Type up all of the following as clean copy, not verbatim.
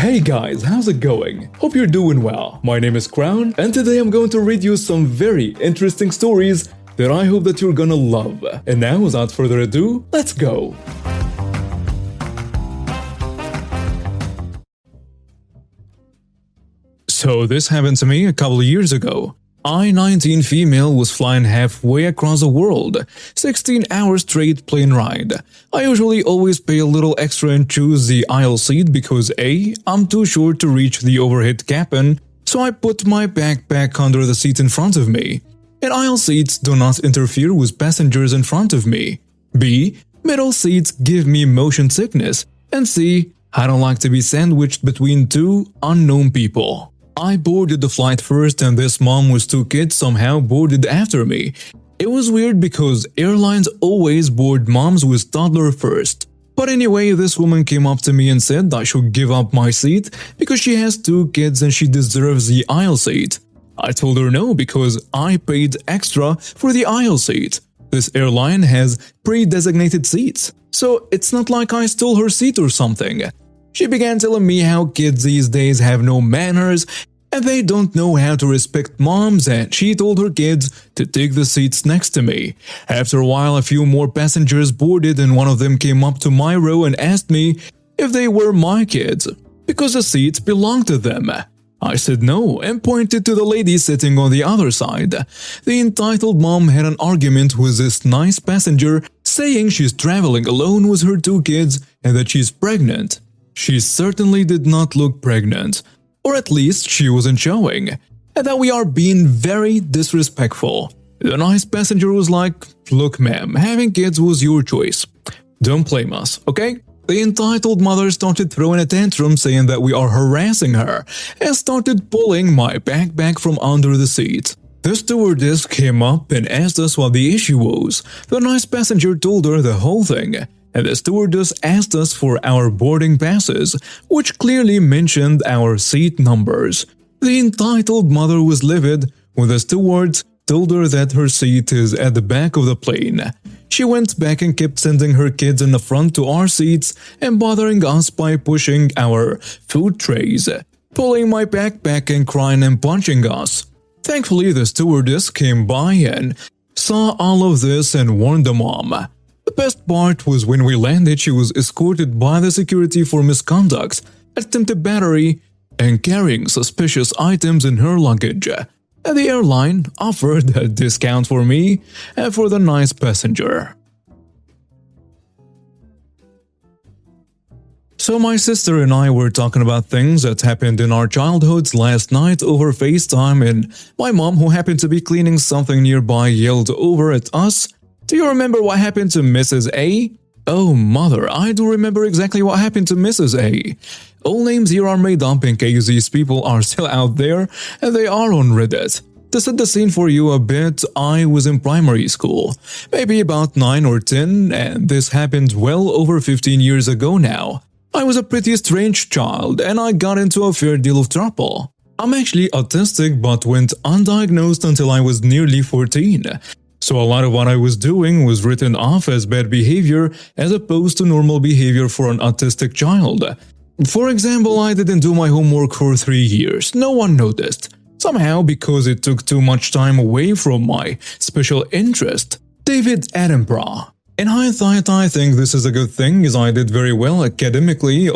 Hey guys, how's it going? Hope you're doing well. My name is Crown, and today I'm going to read you some very interesting stories that I hope that you're gonna love. And now, without further ado, let's go! So this happened to me a couple of years ago. I-19 female was flying halfway across the world, 16 hours straight plane ride. I usually always pay a little extra and choose the aisle seat because A, I'm too short to reach the overhead cabin, so I put my backpack under the seat in front of me. And aisle seats do not interfere with passengers in front of me. B, middle seats give me motion sickness. And C, I don't like to be sandwiched between two unknown people. I boarded the flight first, and this mom with two kids somehow boarded after me. It was weird because airlines always board moms with toddler first. But anyway, this woman came up to me and said I should give up my seat because she has two kids and she deserves the aisle seat. I told her no because I paid extra for the aisle seat. This airline has pre-designated seats, so it's not like I stole her seat or something. She began telling me how kids these days have no manners and they don't know how to respect moms, and she told her kids to take the seats next to me. After a while, a few more passengers boarded and one of them came up to my row and asked me if they were my kids, because the seats belonged to them. I said no and pointed to the lady sitting on the other side. The entitled mom had an argument with this nice passenger, saying she's traveling alone with her two kids and that she's pregnant. She certainly did not look pregnant, or at least she wasn't showing, and that we are being very disrespectful. The nice passenger was like, "Look ma'am, having kids was your choice. Don't blame us, okay?" The entitled mother started throwing a tantrum saying that we are harassing her, and started pulling my backpack from under the seat. The stewardess came up and asked us what the issue was. The nice passenger told her the whole thing, and the stewardess asked us for our boarding passes, which clearly mentioned our seat numbers. The entitled mother was livid when the stewards told her that her seat is at the back of the plane. She went back and kept sending her kids in the front to our seats and bothering us by pushing our food trays, pulling my backpack and crying and punching us. Thankfully, the stewardess came by and saw all of this and warned the mom. The best part was when we landed, she was escorted by the security for misconduct, attempted battery, and carrying suspicious items in her luggage. And the airline offered a discount for me and for the nice passenger. So my sister and I were talking about things that happened in our childhoods last night over FaceTime, and my mom, who happened to be cleaning something nearby, yelled over at us, "Do you remember what happened to Mrs. A?" Oh mother, I do remember exactly what happened to Mrs. A. All names here are made up in case these people are still out there and they are on Reddit. To set the scene for you a bit, I was in primary school, maybe about 9 or 10, and this happened well over 15 years ago now. I was a pretty strange child and I got into a fair deal of trouble. I'm actually autistic but went undiagnosed until I was nearly 14. So a lot of what I was doing was written off as bad behavior as opposed to normal behavior for an autistic child. For example, I didn't do my homework for 3 years. No one noticed. Somehow, because it took too much time away from my special interest. David Attenborough. In hindsight, I think this is a good thing as I did very well academically.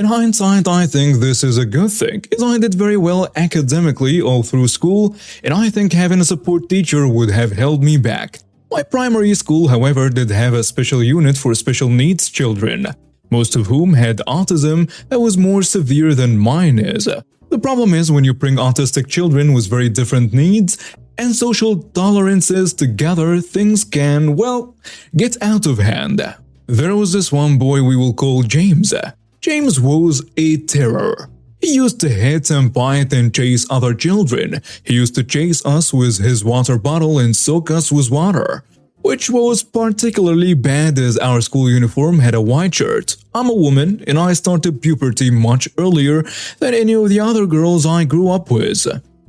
In hindsight, I think this is a good thing, as I did very well academically all through school, and I think having a support teacher would have held me back. My primary school, however, did have a special unit for special needs children, most of whom had autism that was more severe than mine is. The problem is when you bring autistic children with very different needs and social tolerances together, things can, well, get out of hand. There was this one boy we will call James. James was a terror. He used to hit and bite and chase other children. He used to chase us with his water bottle and soak us with water, which was particularly bad as our school uniform had a white shirt. I'm a woman and I started puberty much earlier than any of the other girls I grew up with.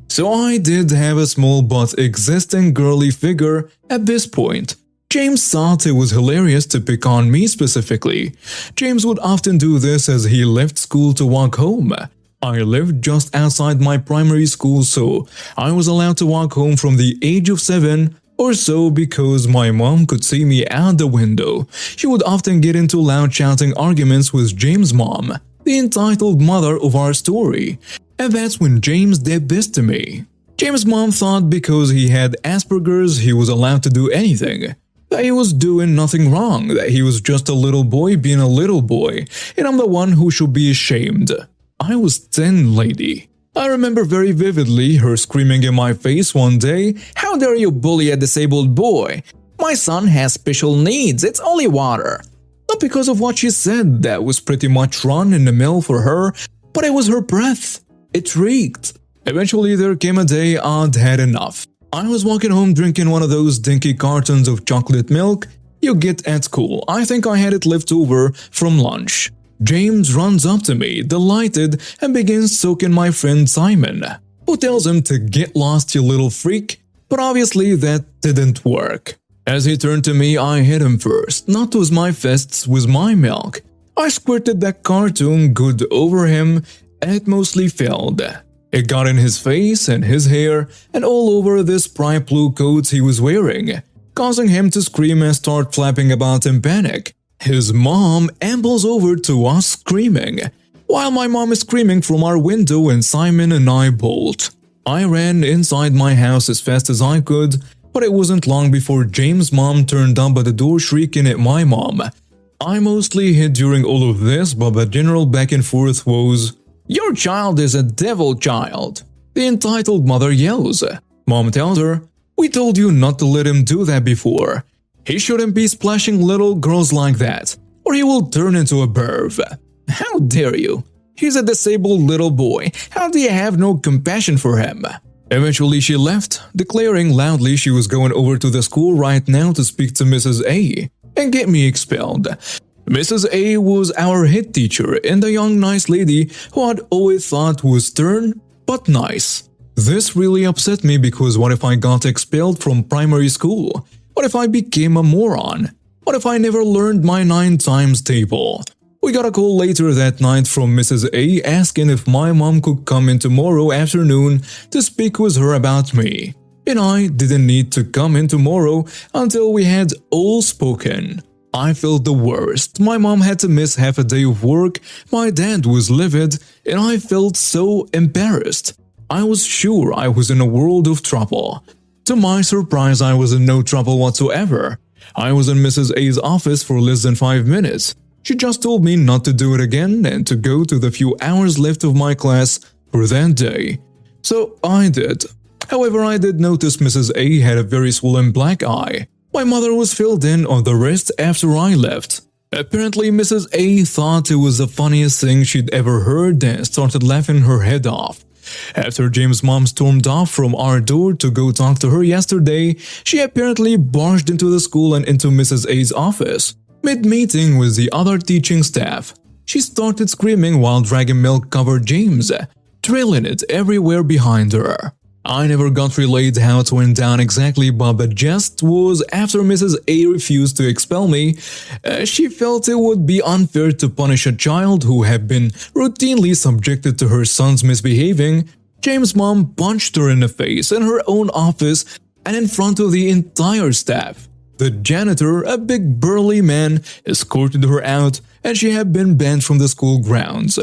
So I did have a small but existing girly figure at this point. James thought it was hilarious to pick on me specifically. James would often do this as he left school to walk home. I lived just outside my primary school, so I was allowed to walk home from the age of 7 or so because my mom could see me out the window. She would often get into loud shouting arguments with James' mom, the entitled mother of our story. And that's when James did this to me. James' mom thought because he had Asperger's he was allowed to do anything. That he was doing nothing wrong, that he was just a little boy being a little boy, and I'm the one who should be ashamed. I was 10, lady. I remember very vividly her screaming in my face one day, "How dare you bully a disabled boy? My son has special needs, it's only water." Not because of what she said, that was pretty much run in the mill for her, but it was her breath. It reeked. Eventually there came a day I'd had enough. I was walking home drinking one of those dinky cartons of chocolate milk you get at school. I think I had it left over from lunch. James runs up to me, delighted, and begins soaking my friend Simon, who tells him to get lost, you little freak, but obviously that didn't work. As he turned to me, I hit him first, not with my fists, with my milk. I squirted that cartoon good over him, and it mostly failed. It got in his face and his hair and all over this bright blue coat he was wearing, causing him to scream and start flapping about in panic. His mom ambles over to us screaming, while my mom is screaming from our window and Simon and I bolt. I ran inside my house as fast as I could, but it wasn't long before James' mom turned up at the door shrieking at my mom. I mostly hid during all of this, but the general back and forth was, "Your child is a devil child," the entitled mother yells. Mom tells her, "We told you not to let him do that before. He shouldn't be splashing little girls like that, or he will turn into a perv. How dare you? He's a disabled little boy. How do you have no compassion for him?" Eventually she left, declaring loudly she was going over to the school right now to speak to Mrs. A and get me expelled. Mrs. A was our head teacher and a young nice lady who I'd always thought was stern but nice. This really upset me because what if I got expelled from primary school? What if I became a moron? What if I never learned my 9 times table? We got a call later that night from Mrs. A asking if my mom could come in tomorrow afternoon to speak with her about me. And I didn't need to come in tomorrow until we had all spoken. I felt the worst. My mom had to miss half a day of work, my dad was livid, and I felt so embarrassed. I was sure I was in a world of trouble. To my surprise, I was in no trouble whatsoever. I was in Mrs. A's office for less than 5 minutes. She just told me not to do it again and to go to the few hours left of my class for that day. So I did. However, I did notice Mrs. A had a very swollen black eye. My mother was filled in on the rest after I left. Apparently, Mrs. A thought it was the funniest thing she'd ever heard and started laughing her head off. After James' mom stormed off from our door to go talk to her yesterday, she apparently barged into the school and into Mrs. A's office. Mid-meeting with the other teaching staff, she started screaming while dragging milk-covered James, trailing it everywhere behind her. I never got relayed how it went down exactly, but the gist was after Mrs. A refused to expel me, she felt it would be unfair to punish a child who had been routinely subjected to her son's misbehaving. James' mom punched her in the face in her own office and in front of the entire staff. The janitor, a big burly man, escorted her out and she had been banned from the school grounds.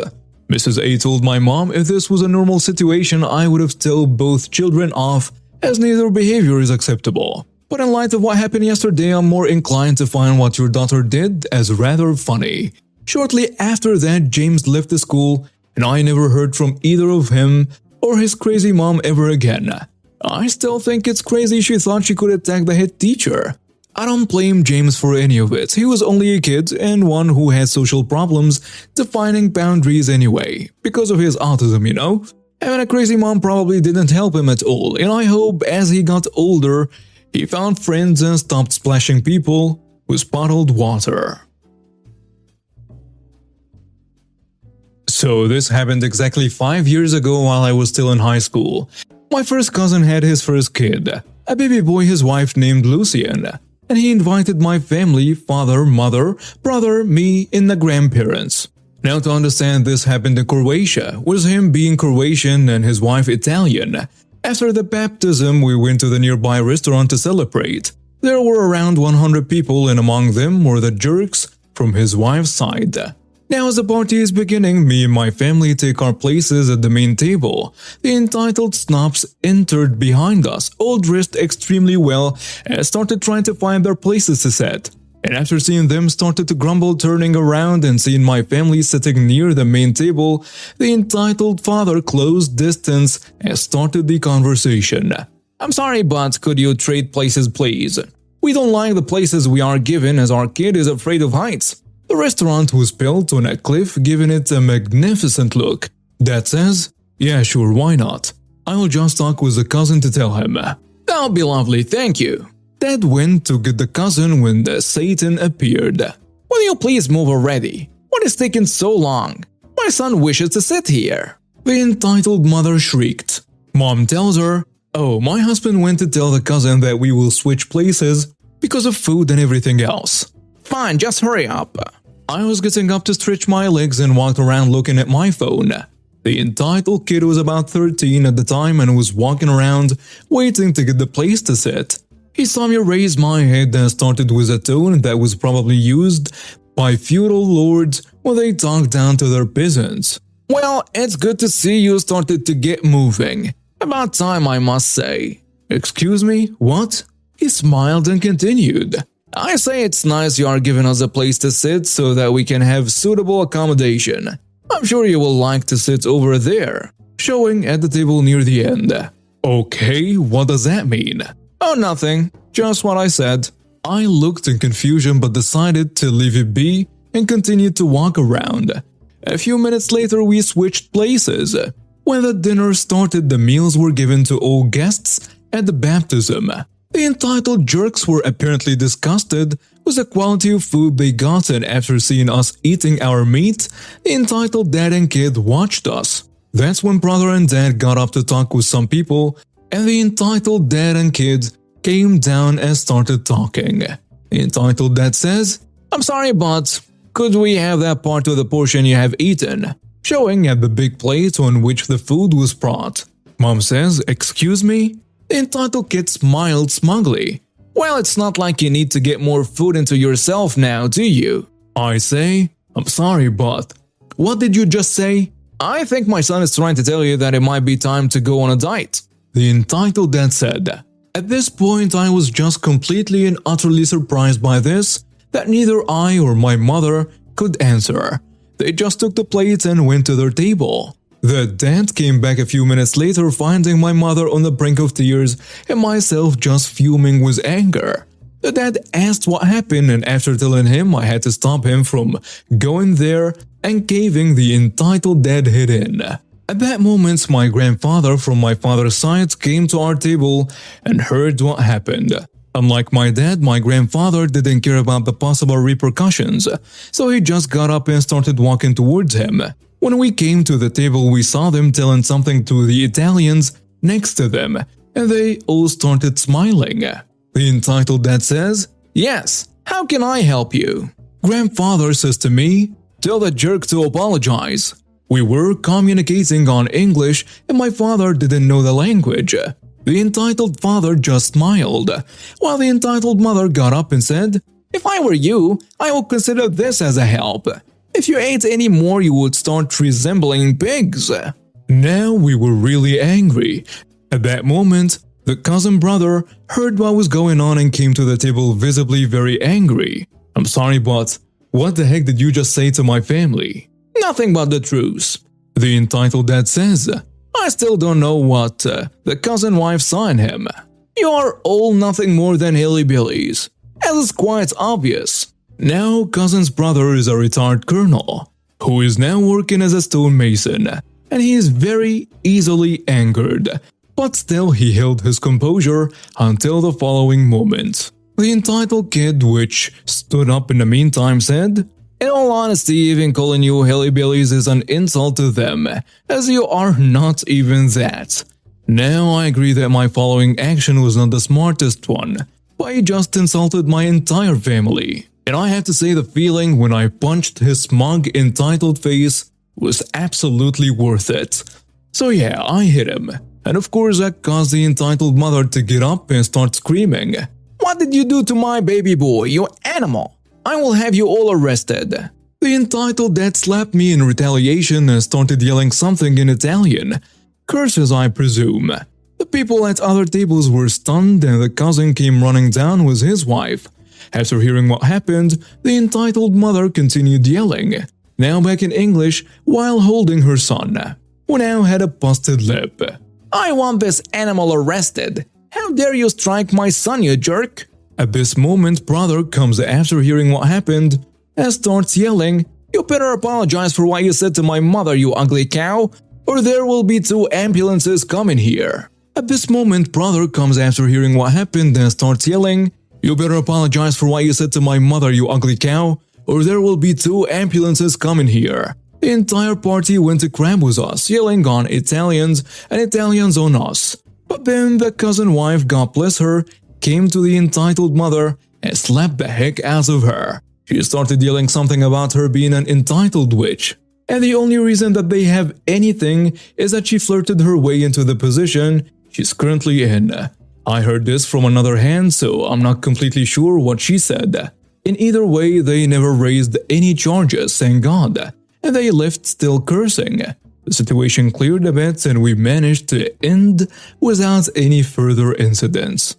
Mrs. A told my mom if this was a normal situation, I would have told both children off, as neither behavior is acceptable. But in light of what happened yesterday, I'm more inclined to find what your daughter did as rather funny. Shortly after that, James left the school, and I never heard from either of him or his crazy mom ever again. I still think it's crazy she thought she could attack the head teacher. I don't blame James for any of it. He was only a kid and one who had social problems defining boundaries anyway, because of his autism, you know? Having a crazy mom probably didn't help him at all, and I hope as he got older, he found friends and stopped splashing people with bottled water. So this happened exactly 5 years ago while I was still in high school. My first cousin had his first kid, a baby boy his wife named Lucian. and he invited my family, father, mother, brother, me, and the grandparents. Now to understand, this happened in Croatia, with him being Croatian and his wife Italian. After the baptism, we went to the nearby restaurant to celebrate. There were around 100 people, and among them were the jerks from his wife's side. Now as the party is beginning, me and my family take our places at the main table. The entitled snobs entered behind us, all dressed extremely well, and started trying to find their places to sit. And after seeing them started to grumble, turning around and seeing my family sitting near the main table, the entitled father closed distance and started the conversation. "I'm sorry, but could you trade places, please? We don't like the places we are given as our kid is afraid of heights." The restaurant was built on a cliff, giving it a magnificent look. Dad says, "Yeah, sure, why not? I will just talk with the cousin to tell him." "That'll be lovely, thank you." Dad went to get the cousin when the Satan appeared. "Will you please move already? What is taking so long? My son wishes to sit here." The entitled mother shrieked. Mom tells her, "Oh, my husband went to tell the cousin that we will switch places because of food and everything else." "Fine, just hurry up." I was getting up to stretch my legs and walked around looking at my phone. The entitled kid was about 13 at the time and was walking around waiting to get the place to sit. He saw me raise my head and started with a tone that was probably used by feudal lords when they talked down to their peasants. "Well, it's good to see you started to get moving. About time, I must say." "Excuse me, what?" He smiled and continued. "I say it's nice you are giving us a place to sit so that we can have suitable accommodation. I'm sure you will like to sit over there," showing at the table near the end. "Okay, what does that mean?" "Oh, nothing. Just what I said." I looked in confusion but decided to leave it be and continued to walk around. A few minutes later, we switched places. When the dinner started, the meals were given to all guests at the baptism. The entitled jerks were apparently disgusted with the quality of food they got, and after seeing us eating our meat, the entitled dad and kid watched us. That's when brother and dad got up to talk with some people, and the entitled dad and kid came down and started talking. The entitled dad says, "I'm sorry, but could we have that part of the portion you have eaten?" showing at the big plate on which the food was brought. Mom says, "Excuse me?" The entitled kid smiled smugly. "Well, it's not like you need to get more food into yourself now, do you?" I say, "I'm sorry, but..." "What did you just say?" "I think my son is trying to tell you that it might be time to go on a diet," the entitled dad said. At this point, I was just completely and utterly surprised by this that neither I or my mother could answer. They just took the plates and went to their table. The dad came back a few minutes later, finding my mother on the brink of tears and myself just fuming with anger. The dad asked what happened, and after telling him I had to stop him from going there and caving, the entitled dad hid in. At that moment, my grandfather from my father's side came to our table and heard what happened. Unlike my dad, my grandfather didn't care about the possible repercussions, so he just got up and started walking towards him. When we came to the table, we saw them telling something to the Italians next to them, and they all started smiling. The entitled dad says, "Yes, how can I help you?" Grandfather says to me, "Tell the jerk to apologize." We were communicating on English and my father didn't know the language. The entitled father just smiled, while the entitled mother got up and said, "If I were you, I would consider this as a help. If you ate any more, you would start resembling pigs." Now we were really angry. At that moment, the cousin brother heard what was going on and came to the table visibly very angry. "I'm sorry, but what the heck did you just say to my family?" "Nothing but the truth," the entitled dad says. "I still don't know what the cousin wife saw in him. You are all nothing more than hillbillies, as is quite obvious." Now cousin's brother is a retired colonel, who is now working as a stonemason, and he is very easily angered, but still he held his composure until the following moment. The entitled kid, which stood up in the meantime, said, "In all honesty, even calling you hillbillies is an insult to them, as you are not even that." Now I agree that my following action was not the smartest one, but he just insulted my entire family. And I have to say the feeling when I punched his smug, entitled face was absolutely worth it. So yeah, I hit him. And of course that caused the entitled mother to get up and start screaming, "What did you do to my baby boy, you animal? I will have you all arrested." The entitled dad slapped me in retaliation and started yelling something in Italian. Curses, I presume. The people at other tables were stunned and the cousin came running down with his wife. After hearing what happened, the entitled mother continued yelling, now back in English, while holding her son, who now had a busted lip. "I want this animal arrested. How dare you strike my son, you jerk?" At this moment, brother comes after hearing what happened and starts yelling, "You better apologize for what you said to my mother, you ugly cow, or there will be 2 ambulances coming here." At this moment, brother comes after hearing what happened and starts yelling, "You better apologize for what you said to my mother, you ugly cow, or there will be 2 ambulances coming here." The entire party went to crab with us, yelling on Italians and Italians on us. But then the cousin wife, God bless her, came to the entitled mother and slapped the heck out of her. She started yelling something about her being an entitled witch. And the only reason that they have anything is that she flirted her way into the position she's currently in. I heard this from another hand, so I'm not completely sure what she said. In either way, they never raised any charges, thank God, and they left still cursing. The situation cleared a bit and we managed to end without any further incidents.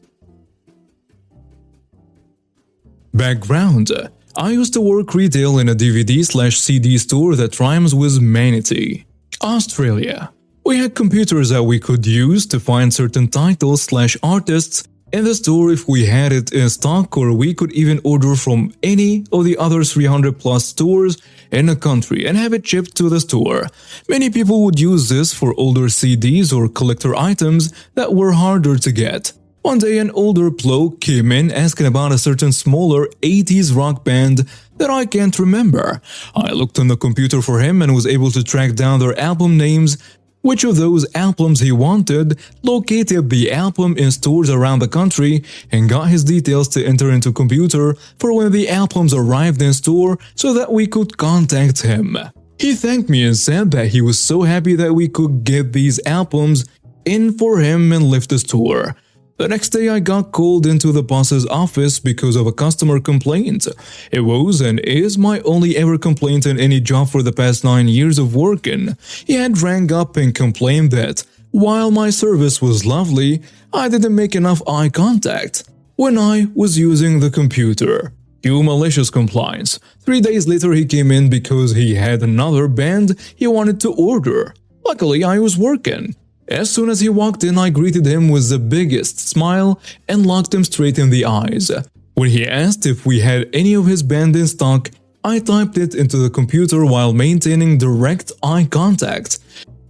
Background: I used to work retail in a DVD/CD store that rhymes with manatee. Australia. We had computers that we could use to find certain titles/artists in the store if we had it in stock, or we could even order from any of the other 300 plus stores in the country and have it shipped to the store. Many people would use this for older CDs or collector items that were harder to get. One day an older bloke came in asking about a certain smaller 80s rock band that I can't remember. I looked on the computer for him and was able to track down their album names, which of those albums he wanted, located the album in stores around the country, and got his details to enter into computer for when the albums arrived in store so that we could contact him. He thanked me and said that he was so happy that we could get these albums in for him and lift the store. The next day I got called into the boss's office because of a customer complaint. It was and is my only ever complaint in any job for the past 9 years of working. He had rang up and complained that, while my service was lovely, I didn't make enough eye contact when I was using the computer. Cue malicious compliance. 3 days later he came in because he had another band he wanted to order. Luckily I was working. As soon as he walked in, I greeted him with the biggest smile and looked him straight in the eyes. When he asked if we had any of his band in stock, I typed it into the computer while maintaining direct eye contact.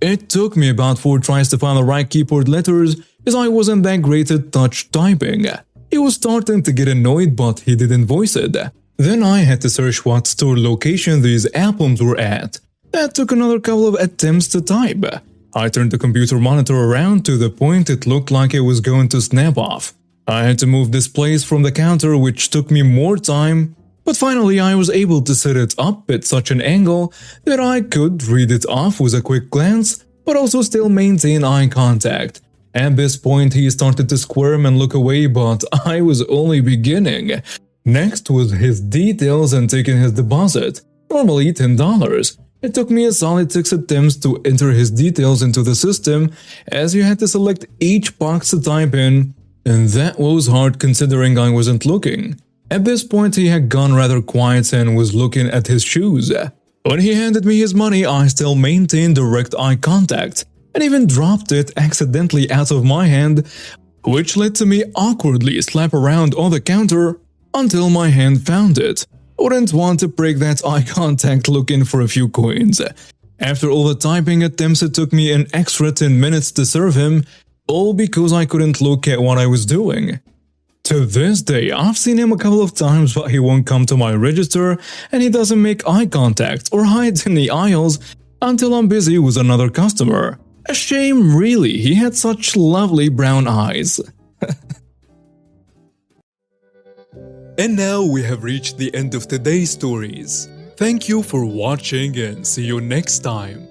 It took me about 4 tries to find the right keyboard letters, as I wasn't that great at touch typing. He was starting to get annoyed, but he didn't voice it. Then I had to search what store location these albums were at. That took another couple of attempts to type. I turned the computer monitor around to the point it looked like it was going to snap off. I had to move this place from the counter, which took me more time, but finally I was able to set it up at such an angle that I could read it off with a quick glance, but also still maintain eye contact. At this point he started to squirm and look away, but I was only beginning. Next was his details and taking his deposit, normally $10. It took me a solid 6 attempts to enter his details into the system, as you had to select each box to type in, and that was hard considering I wasn't looking. At this point he had gone rather quiet and was looking at his shoes. When he handed me his money, I still maintained direct eye contact, and even dropped it accidentally out of my hand, which led to me awkwardly slap around on the counter until my hand found it. Wouldn't want to break that eye contact looking for a few coins. After all the typing attempts, it took me an extra 10 minutes to serve him, all because I couldn't look at what I was doing. To this day, I've seen him a couple of times, but he won't come to my register and he doesn't make eye contact or hides in the aisles until I'm busy with another customer. A shame really, he had such lovely brown eyes. And now we have reached the end of today's stories. Thank you for watching and see you next time.